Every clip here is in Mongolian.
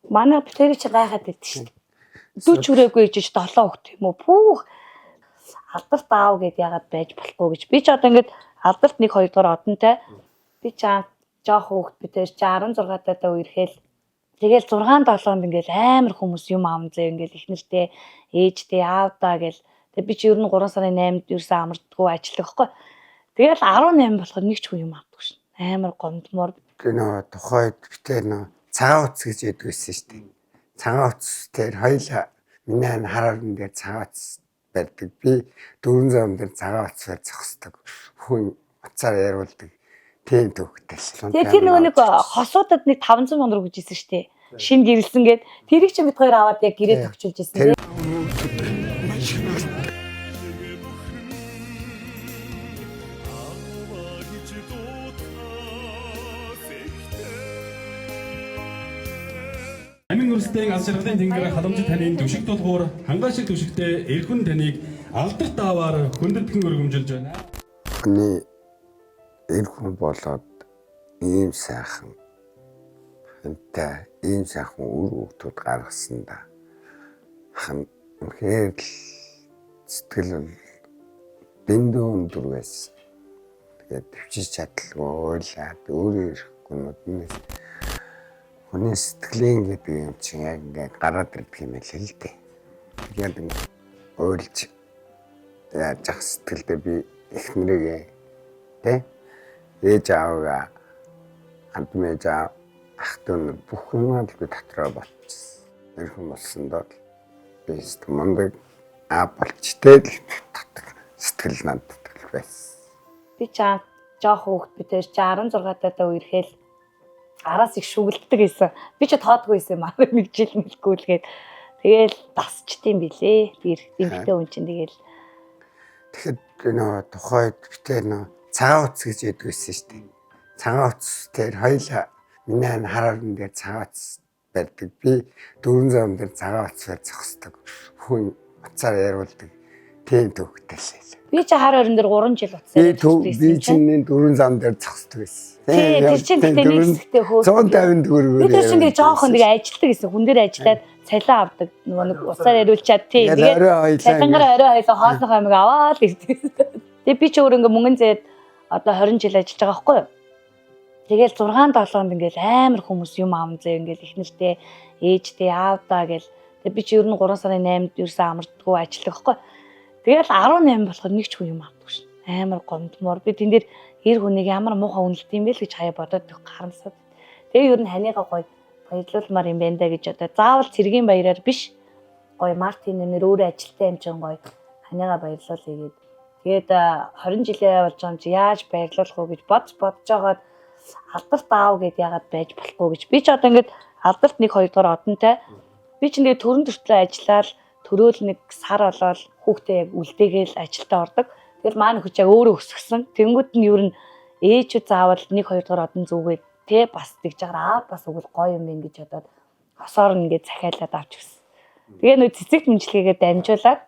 Манай битэрий чи гайхаад байдаг шүү дээ. 40 хүрээгүй ижиж 7 хөхт юм уу? Пүүх. Алдарт аав гэд яагаад байж болохгүй гэж. Би ч одоо ингээд алдарт 1 2 дугаар одонтой. Би ч жоох хөхт битэр чи 16 таа үерхэл. Тэгэл 6 7-нд ингээд амар хүмүүс юм аав зөө ингээд их нэртэй ээжтэй аавдаа гэл. Тэг би чи ер нь 3 сарын 8-нд ерөөсөө амарддаггүй ажиллахгүй. Тэгэл 18 болохоор нэг ч хүн юм аавдаггүй шин. Амар гомдмоор. Нөө тухайд битэр нөө цагаан утас гэж ядгүйсэн шүү дээ. Цагаан утас тэр хоёлаа миний хараарн дээр цагаан утас байдаг. Би 400 дээр цагаан утасаар зогсдог. Хүн уцаар яруулдаг. Тийм төвхтэй. Тэгээ тэр нөгөө нэг хосуудад нэг 500 сая төгрөг өгчээсэн шүү дээ. Шинэ гэрэлсэн гээд тэрийг чи бид хоёр аваад яг гэрээ төгчүүлж ирсэн. Амин өрсөлдөөн алс жаргалын тэнгэр халамж танийн төвшиг тулгуур хангаашиг төвшигтэй эрхэн таныг алдарт аваар хүндэтгэн өргөмжилж байна. Хүний эрхэн болоод ийм сайхан хэнтэй ийм сайхан үр хөвгүүд гаргасан да. Үнэхээр л сэтгэл дэндүү өндөр байсан. Тэгээд төвчиж чадлаггүй ойлаад өөрөө ирэхгүй нүднээс хүний сэтгэлийн гэдэг юм чинь яг ингээд гараад ирдэг юм л л дээ. Тэгээд ингээд ойлж яаж ах сэтгэлдээ би эхнэрээ тэ ээж аавгаа хамтмээж ах トゥ бүх юмаа л би дотроо болчихсон. Эрхэн болсондоо би мундаг болчтой л сэтгэл надад байсан. Би ч жоох хөхт битэр чи 16 таа үерхэл араас их шүглддэг гэсэн. Би ч тоодгүй байсан юм аа. Нэг жил мэлгүй л гээд тэгэл дасчдсан билээ. Би эмэгтэй хүн чинь тэгэл. Тэгэхэд нөө тухайд битэр нөө цагаан утас гэж ядгүйсэн шүү дээ. Цагаан утас тэр хоёлаа миний хараарн дээр цагаан утас байдаг. Би 400 дээр цагаан утасаар зогсдог. Хүн уцаар яруулдаг. Тийм төвхтэй. Би ч хар орон дээр 3 жил утсаар зогсдог. Би чинь 400 дээр зогсдог байсан. Тэр чинь гэдэг нэг хэсэгтэй хөө 150 төгрөгөөр. Би тэр чинь ингээ жоохон нэг ажилтдаг гэсэн. Хүн дээр ажиллаад цалин авдаг. Нөгөө нэг уцаар яруулчаад тийм. Тэгээд цалингаар орой хоёлоо хоолнох амиг аваад ирдэг. Тэгээд би ч өөр ингээ мөнгөн зээд одоо 20 жил ажиллаж байгаа байхгүй юу? Тэгэл 6 7-нд ингээл амар хүмүүс юм аав зөө ингээл их нэртэй ээжтэй аавдаа гэл. Тэгээд би ч ер нь 3 сарын 8-нд ерөөсөө амарддаггүй ажиллах байхгүй. Тэгэл 18 болохоор нэг ч хүн юм аавдаггүй шин. Амар гомдмоор би тэн дээр эр хүнийг ямар муухай үнэлт юм бэ л гэж хаяа бодоод харамсаад. Тэгээ ер нь ханыгаа гоё баярлуулмаар юм байна да гэж одоо заавал цэргийн баяраар биш гоё Мартин нэр өөрөө ажилтаа юм чинь гоё ханыгаа баярлуулъя гээд. Тэгээд 20 жилээ болж байгаа юм чи яаж баярлуулах вэ гэж бодож байгаад алдарт аав гэд яагаад байж болохгүй гэж. Би ч одоо ингээд алдарт 1 2 дугаар одонтой. Би ч ингээд төрөн төртлөө ажиллаад төрөөл нэг сар болоод хүүхдээ яг үлдээгээл ажилдаа ордог. Тэгэл маань хүч яг өөрөө өсгсөн. Тэнгүүд нь ер нь ээжүүд заавал 1 2 дугаар одон зүгээд тэ бас тэгж байгаа бас өгөл гоё юм байна гэж бодоод хосоор ингээд захиалаад авч гисэн. Тэгээ нөө цэцэг мэмжлэгээр дамжуулаад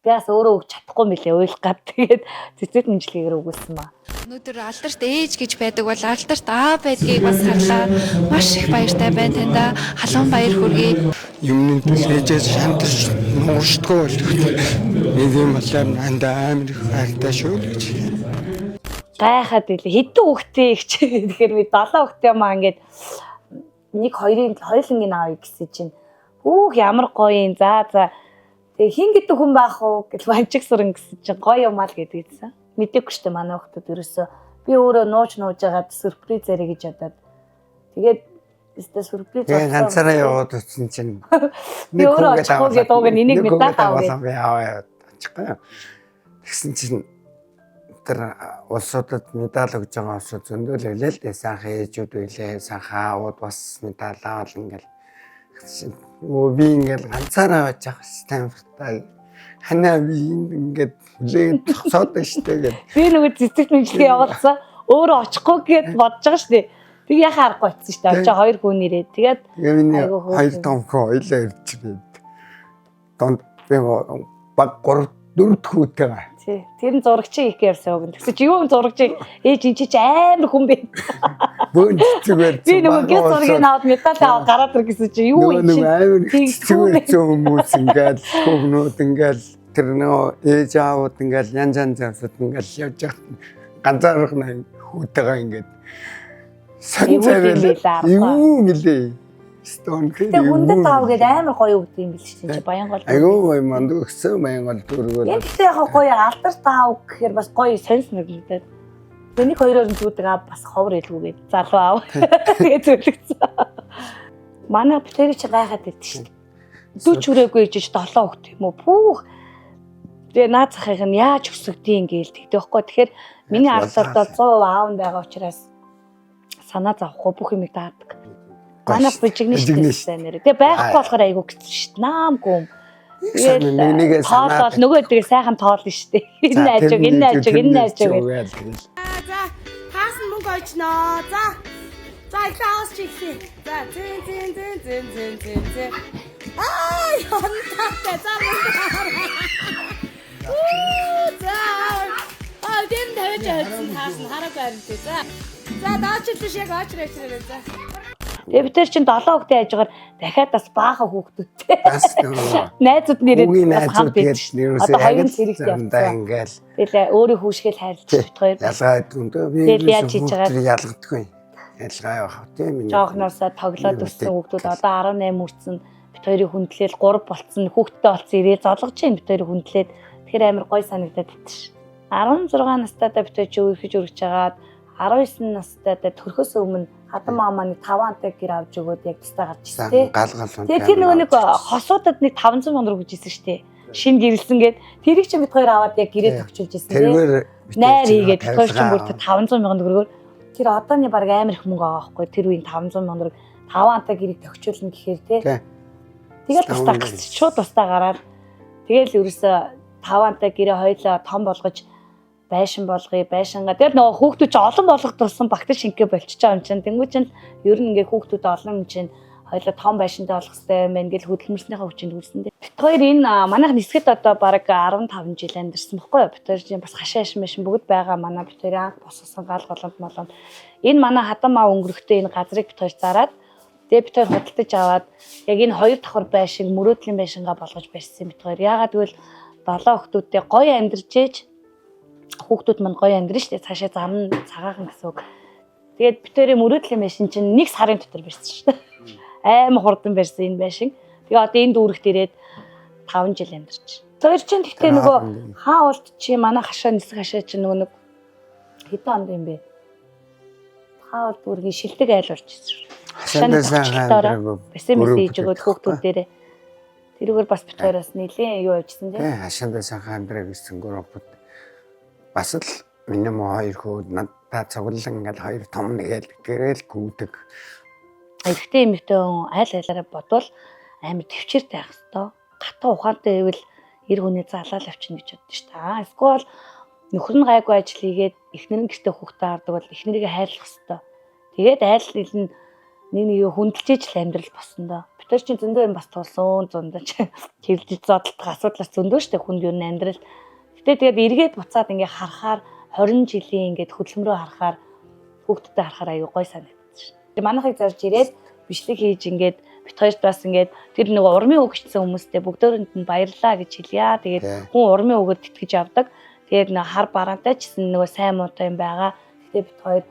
би бас өөрөө өгч чадахгүй мөлий уйлах гад тэгээд цэцэг мэмжлэгээр өгүүлсэн ба. Өнөөдөр алдарт ээж гэж байдаг бол алдарт аав байдгийг бас харлаа. Маш их баяртай байна таньда. Халуун баяр хүргэе. Юмны ээжээс шантарч нууршдаггүй болчихсон. Нэг юм болоо анда амар их хайртай шүү гэж. Гайхаад илээ. Хэдэн хүүхдээ их чи тэгэхээр би 7 хүүхдээ маа ингээд нэг хоёулангийн аав гэсэн чинь хүүх ямар гоё юм. За тэгээ хин гэдэг хүн байх уу гэж ванчиг сүрэн гэсэн чинь гоё юм аа л гэдэгсэн. Мэдээгүй штэ манай хүүхдүүд ерөөсөө би өөрөө нууж жагаад сюрприз зарэ гэж бодоод тэгээд өстө сюрприз ганцаараа яваад утсан чинь нэг хүн гэдэг ууг энийг медаль аваад очихгүй. Тэгсэн чинь тэр улсуудад медаль өгж байгаа улсууд зөндөлөө л дээ сайхан ээжүүд байлээ сайхан аауд бас медаль авал ингээл би ингээл ганцаараа байж байгаа Стэнфордтай ханаа би ингээд хүлээд зогсоод байна штэ гэдэг. Би нөгөө цэцэг мэмжлэгээ явуулсан өөрөө очихгүй гэд бодож байгаа штэ. Тэг яхаа аргагүй очсон штэ. Очоо 2 хүн нэрээ. Тэгээд хоёр том хүн ойлоо ирж байна. Донд би баг 3 4 хүүтэй байгаа. Тий. Тэр нь зурагчийн их ярьсан үг. Тэгсэн чи юу зурагчийн ээж энэ чи амар хүн бэ. Бөөн зүгээр. Би нөгөө гэр зургийг аваад медаль аваад гараад ир гэсэн чи юу юм чи. Зүгээр хүмүүс ингээл хүүхнүүд ингээл тэр нөгөө ээж аавууд ингээл янз явсад ингээл явж байгаа. Ганцаархна хүүтэйгээ ингээд санцаараа юу гэлээ. Стон тэр хүндэт таав гэдэг амар гоё үг юм бил чинь чи Баянгол. Айгуу гоё манд өгсөн Баянгол дөрвөл. Гэхдээ яг гоё алдар таав гэхээр бас гоё сонс мэдлээ. Тэнийг хоёроор нь зүудэг аа бас ховор илгүүгээд залуу аав. Тэгээ зөвлөгцсөн. Манай битэрий чи гайхаад байдаг шүү дээ. 40 хүрээгүй ижиж 7 хөхт юм уу? Пүүх. Тэгээ наад захыг нь яаж өсгдөйн гээл тэгдэг байхгүй. Тэгэхээр миний ардаар 100% аав нь байгаа учраас санаа зовхгүй бүх юмыг даадаг. Манай бүжигнэш гэсэн нэр. Тэгээ байхгүй болохоор айгу гэсэн шүү дээ. Наамгүй. Нэгнийгээ санаа нөгөө тэгээ сайхан тоолно шүү дээ. Энэ ажиг, энэ ажиг, энэ ажиг. За таасан мөнгө очноо. За ихлаас чигсэн. За зин. Ай хонтаа за. За. Дэм тавьж хайсан таасан хараагүй харинтэй. За даачлаа шиг очроо за. Тэгээ бид нар чинь 7 хүүхдээ хажгаар дахиад бас баахан хүүхдүүдтэй. Бас нөгөө Найзууд нэрээ бас хамт байж. Одоо хоёрын зэрэгтэй явсан. Ингээл. Тэгээ өөрийн хүүшгээл хайрлаж бит хоёр. Ялгаа дүндөө би ялгадаггүй. Ялгаа явах тийм миний. Жоохноосоо тоглоод өссөн хүүхдүүд одоо 18 хүрсэн бит хоёрын хүндлээл 3 болцсон хүүхдтэй болсон ирээ золгож чинь бит хоёрын хүндлээд тэгэхээр амар гой санагдаад байт ш. 16 настайдаа бит хоёр чи үргэж байгаа. 19 настайдаа төрхөөс өмнө хатан мааманы 5 антай гэр авч өгөөд яг тастаа гарч ирсэн тий. Тэгээ тэр нөгөө нэг хосуудад нэг 500 сая төгрөг өгч ирсэн шүү дээ. Шин гэрэлсэн гээд тэрийг чинь бид хоёр аваад яг гэрээ төгчүүлж ирсэн тий. Найр хийгээд бид хоёр чинь бүр 500 сая төгрөгөөр тэр одооний баг амар их мөнгө байгаа байхгүй. Тэр үеийн 500 сая төгрөг 5 антай гэрийг төгчүүлнэ гэхээр тий. Тэгээд тастаа гарч шууд тастаа гараад тэгээл ерөөсө 5 антай гэрээ хоёлоо том болгож байшин болгоё байшингаа тэгэл нөгөө хүүхдүүд ч олон болгох тулсан багт шингээ болчихж байгаа юм чинь тэнгуү чинь ер нь ингээ хүүхдүүд олон юм чинь хоёлоо том байшинтай болох хэрэгтэй юм байна гэл хөдөлмөрснийхаа хүчинд хүрсэн дээ. Бид хоёр энэ манайх нисгэд одоо баг 15 жил амьдэрсэн баггүй юу? Бид хоёр чинь бас хашаа машин бүгд байгаа манай бид хоёр анх босгосон гал голомт молонд энэ манай хатан маа өнгөрөхтэй энэ газрыг бид хоёр зараад тэгээ бид хоёр худалдаж аваад яг энэ хоёр давхар байшин мөрөөдлийн байшингаа болгож барьсан бид хоёр. Яагаад гэвэл 7 хүүхдүүдтэй гоё амьдарч ээж хүүхдүүд мань гоё амьдрын штэ цаашаа зам цагаахан гэсэн үг. Тэгээд битэрийн мөрөөдлийн байшин чинь 1 сарын дотор барьсан штэ. Аймаг хурдан барьсан энэ байшин. Тэгээ одоо энэ дүүрэгт ирээд 5 жил амьдарч. Зөөр чинь гэхдээ нөгөө хаа болт чи манай хашаа нисэх хашаа чинь нөгөө нэг хэдэн онд юм бэ? Хаа бол дүүргийн шилдэг айл болж ирсэн. Хашааны бэсэм хийж өгөөд хүүхдүүд дээрээ тэрүүгээр бас бит хоёроос нэлийн юу явжсэн тий. Хашаандаа сайхан амьдраа гэсэн группд бас л миний хоёр хүүд надад цуглан ингээл хоёр том нэгэл гэрэл гүйдэг. Ихтэй эмэгтэй айл айлаараа бодвол амар төвчээртэй байх хэвээр. Гатаа ухаантай байвал эр хүний залаал авчна гэж боддоо шүү дээ. Эсвэл нөхөр нь гайгүй ажил хийгээд эхнэр нь гэртээ хүүхдээ хардаг бол эхнэрийг хайрлах хэвээр. Тэгээд айл нь нэг хүндэлж л амьдрал босно доо. Бид нар чинь зөндөө юм бас тулсан зөндөө хэвлэж зодтолтох асуудлаас зөндөө шүү дээ хүнд юу н амьдрал. Тэгээд эргээд буцаад ингээ харахаар 20 жилийн ингээд хөдөлмөрөө харахаар хүүхдүүдтэй харахаар аюу гой санагдчих. Манайхыг зарж ирээд бичлэг хийж ингээд бит хоёрт бас ингээд тэр нөгөө урмын өгчсөн хүмүүстэй бүгдөөрэнд нь баярлаа гэж хэлье. Тэгээд хүн урмын өгөд тэтгэж авдаг. Тэгээд нэг хар бараантай ч гэсэн нөгөө сайн муутай юм байгаа. Гэтэ бит хоёр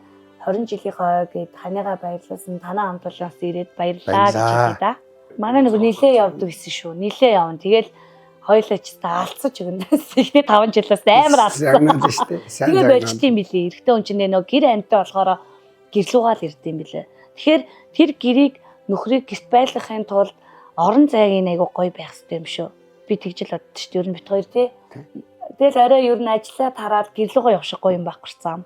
20 жилийнхоо гээд таныгаа баярлуулсан танаа хамтуулаас ирээд баярлаа гэж хэлье да. Манай нөгөө нилээ явдаг гэсэн шүү. Нилээ явна. Тэгэл хоёлаа ч таалцаж өгнөөс ихний 5 жилээс амар алсан. Тэгээ болчт юм билий. Эрэгтэй хүн чинь нөгөө гэр амьтаа болохоор гэрлүүгаал ирд юм билээ. Тэгэхээр тэр гэрийг нөхрийг гэрт байлгахын тулд орон зайгийн айгуу гоё байх хэрэгтэй юм шүү. Би тэгж л боддоо шүү дээ. Ер нь бит хоёр тий. Тэгэл орой ер нь ажиллаад хараад гэрлүүгээ явах шиг гоё юм байхгүй цаам.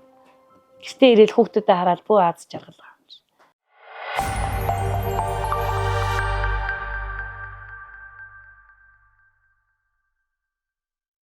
Гэртээ ирээд хүүхдүүдэд хараад бүү аз жаргал.